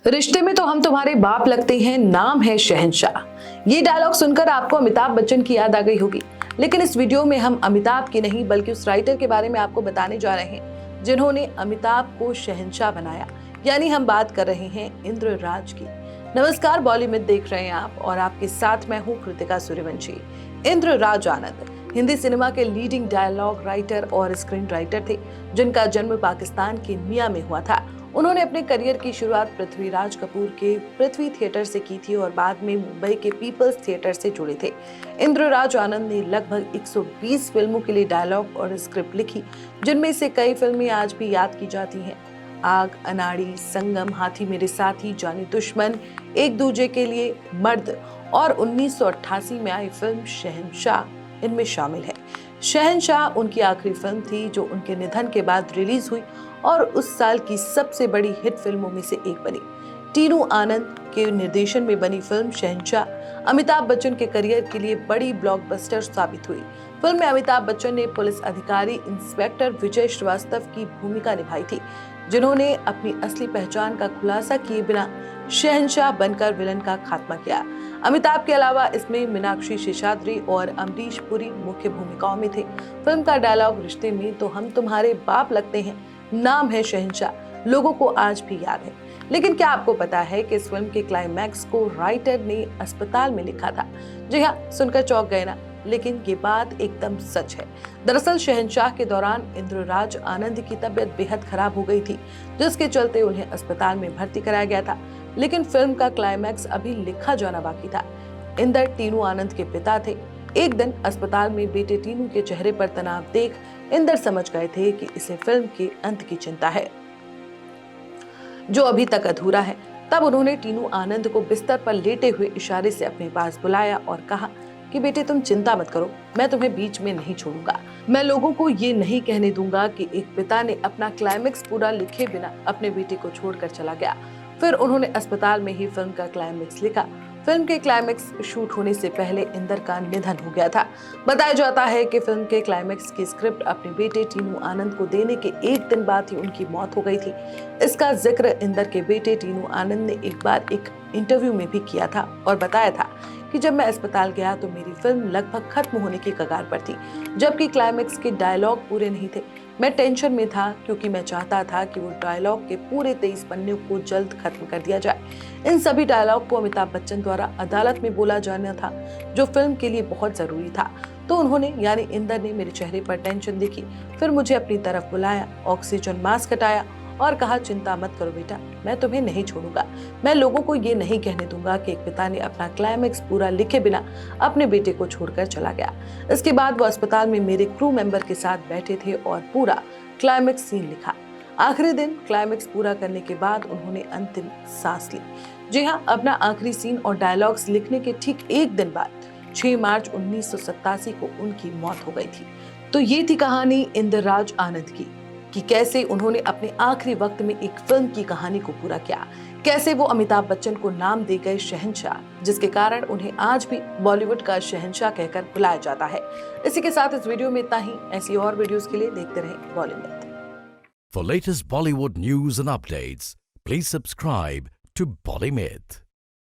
रिश्ते में तो हम तुम्हारे बाप लगते हैं, नाम है शहंशाह। ये डायलॉग सुनकर आपको अमिताभ बच्चन की याद आ गई होगी, लेकिन इस वीडियो में हम अमिताभ की नहीं बल्कि उस राइटर के बारे में आपको बताने जा रहे हैं जिन्होंने अमिताभ को शहंशाह बनाया। यानी हम बात कर रहे हैं इंद्रराज की। नमस्कार, बॉलीवुड देख रहे हैं आप और आपके साथ मैं हूँ कृतिका सूर्यवंशी। इंद्रराज आनंद हिंदी सिनेमा के लीडिंग डायलॉग राइटर और स्क्रीन राइटर थे, जिनका जन्म पाकिस्तान के मियां में हुआ था। उन्होंने अपने करियर की शुरुआत पृथ्वीराज कपूर के पृथ्वी थिएटर से की थी और बाद में मुंबई के पीपल्स थिएटर से जुड़े थे। इंद्रराज आनंद ने लगभग 120 फिल्मों के लिए डायलॉग और स्क्रिप्ट लिखी, जिनमें से कई फिल्में आज भी याद की जाती हैं। आग, अनाड़ी, संगम, हाथी मेरे साथी, जानी दुश्मन, एक दूजे के लिए, मर्द और 1988 में आई फिल्म शहंशाह इनमें शामिल है। शहंशाह उनकी आखिरी फिल्म थी जो उनके निधन के बाद रिलीज हुई और उस साल की सबसे बड़ी हिट फिल्मों में से एक बनी। टीनू आनंद के निर्देशन में बनी फिल्म शहंशाह अमिताभ बच्चन के करियर के लिए बड़ी ब्लॉकबस्टर साबित हुई। फिल्म में अमिताभ बच्चन ने पुलिस अधिकारी इंस्पेक्टर विजय श्रीवास्तव की भूमिका निभाई थी, जिन्होंने अपनी असली पहचान का खुलासा किए बिना शहंशाह बनकर विलन का खात्मा किया। अमिताभ के अलावा इसमें मीनाक्षी शेषाद्री और अमरीश पुरी मुख्य भूमिकाओं में थे। फिल्म का डायलॉग रिश्ते में तो हम तुम्हारे बाप लगते हैं, नाम है शहंशाह लोगों को आज भी याद है। लेकिन क्या आपको पता है कि इस फिल्म के क्लाइमैक्स को राइटर ने अस्पताल में लिखा था? जी हाँ, सुनकर चौंक गए ना, लेकिन ये बात एकदम सच है। दरअसल शहंशाह के दौरान इंद्रराज आनंद की तबीयत बेहद खराब हो गई थी, जिसके चलते उन्हें अस्पताल में भर्ती कराया गया था। लेकिन फिल्म का क्लाइमैक्स अभी लिखा जाना बाकी था। इंदर टीनू आनंद के पिता थे। एक दिन अस्पताल में बेटे टीनू के चेहरे पर तनाव देख इंदर समझ गए थे कि इसे फिल्म के अंत की चिंता है, जो अभी तक अधूरा है। तब उन्होंने टीनू आनंद को बिस्तर पर लेटे हुए इशारे से अपने पास बुलाया और कहा कि बेटे तुम चिंता मत करो, मैं तुम्हें बीच में नहीं छोड़ूंगा। मैं लोगों को ये नहीं कहने दूंगा कि एक पिता ने अपना क्लाइमेक्स पूरा लिखे बिना अपने बेटे को छोड़कर चला गया। फिर उन्होंने अस्पताल में ही फिल्म का क्लाइमेक्स लिखा। फिल्म के क्लाइमेक्स शूट होने से पहले इंदर का निधन हो गया था। बताया जाता है कि फिल्म के क्लाइमेक्स की स्क्रिप्ट अपने बेटे टीनू आनंद को देने के एक दिन बाद ही उनकी मौत हो गई थी। इसका जिक्र इंदर के बेटे टीनू आनंद ने एक बार एक इंटरव्यू में भी किया था और बताया था कि जब मैं अस्पताल गया तो मेरी फिल्म लगभग खत्म होने की कगार पर थी, जबकि क्लाइमेक्स के डायलॉग पूरे नहीं थे। मैं टेंशन में था क्योंकि मैं चाहता था कि वो डायलॉग के पूरे 23 पन्ने को जल्द खत्म कर दिया जाए। इन सभी डायलॉग को अमिताभ बच्चन द्वारा अदालत में बोला जाना था, जो फिल्म के लिए बहुत जरूरी था। तो उन्होंने यानी इंदर ने मेरे चेहरे पर टेंशन देखी, फिर मुझे अपनी तरफ बुलाया, ऑक्सीजन मास्क हटाया और कहा चिंता मत करो बेटा, मैं तुम्हें नहीं छोड़ूंगा। मैं लोगों को ये नहीं कहने दूंगा कि एक पिता ने अपना क्लाइमेक्स पूरा लिखे बिना अपने बेटे को छोड़कर चला गया। इसके बाद वो अस्पताल में मेरे क्रू मेंबर के साथ बैठे थे और पूरा क्लाइमेक्स सीन लिखा। आखिरी दिन क्लाइमेक्स पूरा करने के बाद उन्होंने अंतिम सांस ली। जी हाँ, अपना आखिरी सीन और डायलॉग्स लिखने के ठीक एक दिन बाद 6 मार्च 1987 को उनकी मौत हो गई थी। तो ये थी कहानी इंद्रराज आनंद की कि कैसे उन्होंने अपने आखिरी वक्त में एक फिल्म की कहानी को पूरा किया, कैसे वो अमिताभ बच्चन को नाम दे गए शहंशाह, जिसके कारण उन्हें आज भी बॉलीवुड का शहंशाह कहकर बुलाया जाता है। इसी के साथ इस वीडियो में इतना ही। ऐसी और वीडियोस के लिए देखते रहें Bollywood. For latest Bollywood news and updates, please subscribe to Bollywood.